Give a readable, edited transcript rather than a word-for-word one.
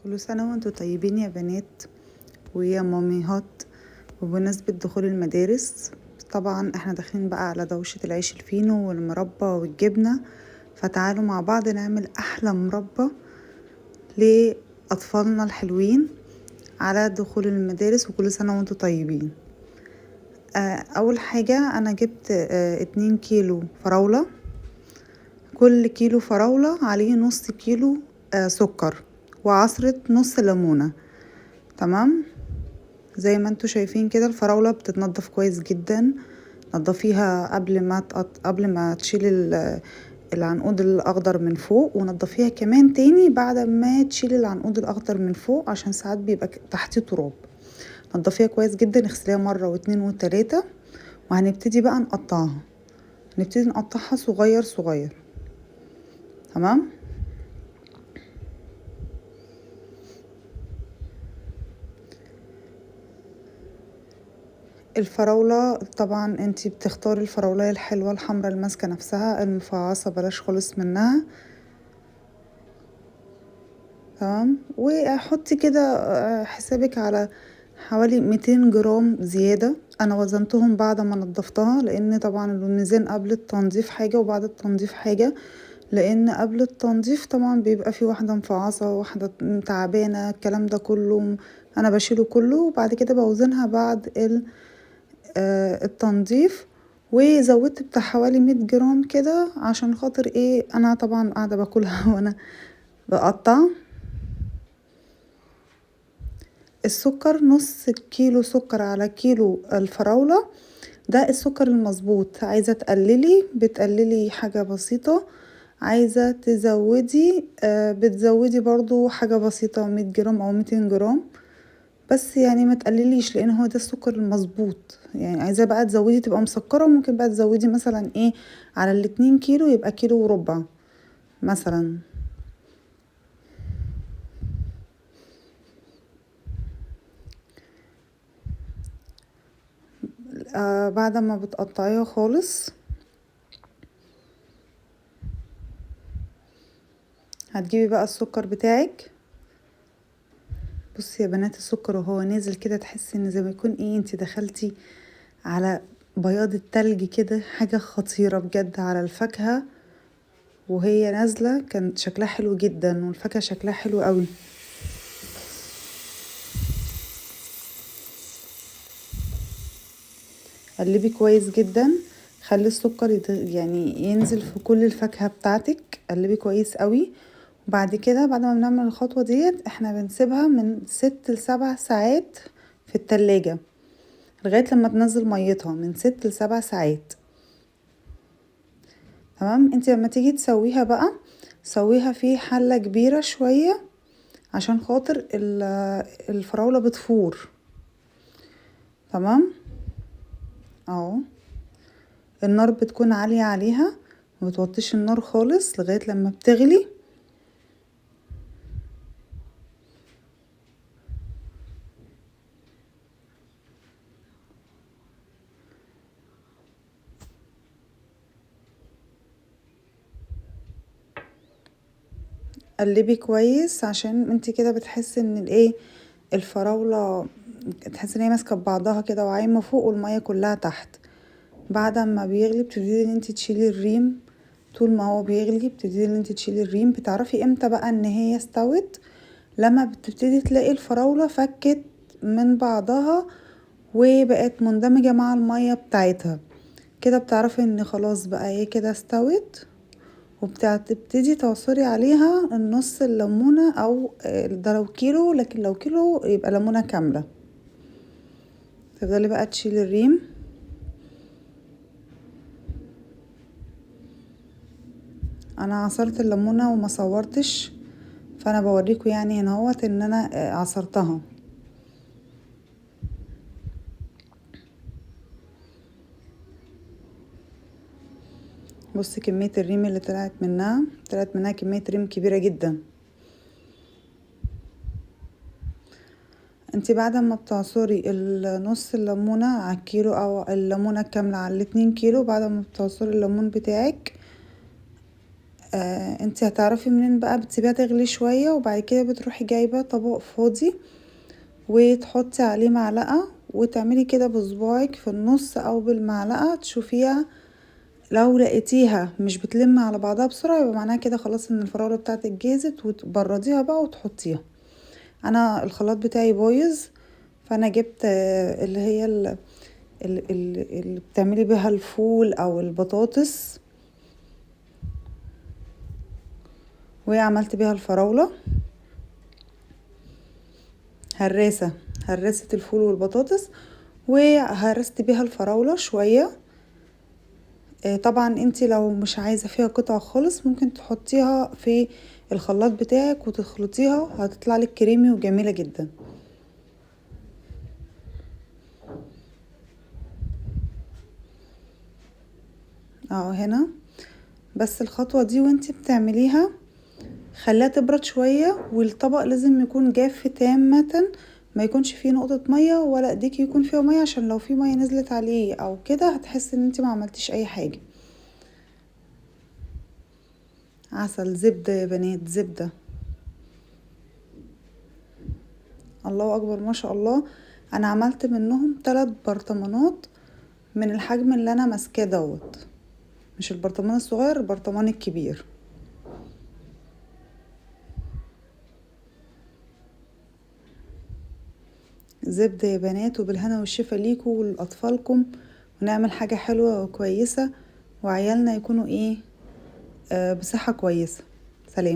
كل سنة وانتوا طيبين يا بنات ويا ماميهات. وبمناسبة دخول المدارس طبعا احنا داخلين بقى على دوشة العيش الفينو والمربى والجبنة، فتعالوا مع بعض نعمل أحلى مربى لأطفالنا الحلوين على دخول المدارس. وكل سنة وانتوا طيبين. أول حاجة أنا جبت 2 كيلو فراولة، كل كيلو فراولة عليه نص كيلو سكر وعصرة نص ليمونة. تمام، زي ما انتوا شايفين كده الفراولة بتتنضف كويس جدا. نضفيها قبل ما تشيل العنقود الاخضر من فوق، ونضفيها كمان تاني بعد ما تشيل العنقود الاخضر من فوق عشان ساعات بيبقى تحتيه تراب. نضفيها كويس جدا، اغسليها مرة واتنين وتلاتة. وهنبتدي بقى نقطعها صغير صغير. تمام، الفراولة طبعا انتي بتختاري الفراولة الحلوة الحمراء الماسكة نفسها، المفعصة بلاش خالص منها. تمام، وحطي كده حسابك على حوالي 200 جرام زيادة. انا وزنتهم بعد ما نضفتها، لان طبعا الميزان قبل التنظيف حاجة وبعد التنظيف حاجة. لان قبل التنظيف طبعا بيبقى في واحدة مفعصة واحدة تعبانة، الكلام ده كله انا بشيله كله، وبعد كده بوزنها بعد التنظيف. وزودت بتاع حوالي 100 جرام كده عشان خاطر ايه، انا طبعا قاعدة باكلها وانا بقطع. السكر نص كيلو سكر على كيلو الفراولة، ده السكر المظبوط. عايزة تقللي بتقللي حاجة بسيطة، عايزة تزودي بتزودي برضو حاجة بسيطة 100 جرام او 200 جرام بس. يعني ما تقلليش لان هو ده السكر المظبوط. يعني عايزة بقى تزودي تبقى مسكرة، ممكن بقى تزودي مثلا ايه على ال2 كيلو يبقى كيلو وربع مثلا. بعد ما بتقطعيها خالص هتجيبي بقى السكر بتاعك. بصي يا بنات، السكر وهو نازل كده تحسي ان زي ما يكون ايه انتي دخلتي على بياض التلج كده، حاجة خطيرة بجد على الفاكهة. وهي نازلة كان شكلها حلو جدا، والفاكهة شكلها حلو قوي. قلبي كويس جدا، خلي السكر يعني ينزل في كل الفاكهة بتاعتك. قلبي كويس قوي. وبعد كده بعد ما بنعمل الخطوة ديت احنا بنسيبها من 6 ل7 ساعات في التلاجة لغاية لما تنزل ميتها، من 6 ل7 ساعات. تمام، انتي لما تيجي تسويها بقى سويها في حلة كبيرة شوية عشان خاطر الفراولة بتفور. تمام، اهو النار بتكون عالية عليها، مبتوطيش النار خالص لغاية لما بتغلي. قلبي كويس عشان انتي كده بتحسي ان الايه الفراولة تحسي ان هي ماسكة ببعضها كده وعايمة فوق والمية كلها تحت. بعد ما بيغلي بتبتدي ان انتي تشيلي الريم. طول ما هو بيغلي بتبتدي ان انتي تشيلي الريم. بتعرفي امتى بقى ان هي استوت؟ لما بتبتدي تلاقي الفراولة فكت من بعضها وبقت مندمجة مع المية بتاعتها، كده بتعرفي ان خلاص بقى هي كده استوت. وبتبتدي تعصري عليها النص الليمونة، او ده لو كيلو، لكن لو كيلو يبقى ليمونة كاملة. تفضلي بقى تشيلي الريم. انا عصرت الليمونة وما صورتش، فانا بوريكم يعني هنا اهوت ان انا عصرتها. بصي كمية الريم اللي طلعت منها كمية ريم كبيرة جدا. انتي بعد ما بتعصري نص الليمونة على الكيلو او الليمونة الكاملة على ال2 كيلو، بعد ما بتعصري الليمون بتاعك انتي هتعرفي منين بقى؟ بتسيبيها تغلي شوية وبعد كده بتروحي جايبة طبق فاضي وتحطي عليه معلقة وتعملي كده بصباعك في النص او بالمعلقة تشوفيها. لو لقيتيها مش بتلم على بعضها بسرعة يبقى معناها كده خلاص ان الفراولة بتاعتك جاهزت، وتبرديها بقى وتحطيها. انا الخلاط بتاعي بايظ، فانا جبت اللي هي اللي بتعملي بيها الفول او البطاطس، وعملت بيها الفراولة هرست الفول والبطاطس، وهرست بيها الفراولة شوية. طبعا انتي لو مش عايزة فيها قطع خالص ممكن تحطيها في الخلاط بتاعك وتخلطيها، هتطلع لك كريمي وجميلة جدا. اهو هنا. بس الخطوة دي وانتي بتعمليها خليها تبرد شوية، والطبق لازم يكون جاف تامة، ما يكونش فيه نقطة مية ولا ايديك يكون فيها مية، عشان لو في مية نزلت عليه او كده هتحس ان انتي ما عملتيش اي حاجة. عسل، زبدة يا بنات، زبدة. الله اكبر ما شاء الله. انا عملت منهم 3 برطمانات من الحجم اللي انا ماسكاه دوت، مش البرطمان الصغير، البرطمان الكبير. زبدة يا بنات، وبالهنا والشفا ليكوا ولأطفالكم، ونعمل حاجة حلوة وكويسة، وعيالنا يكونوا بصحة كويسة.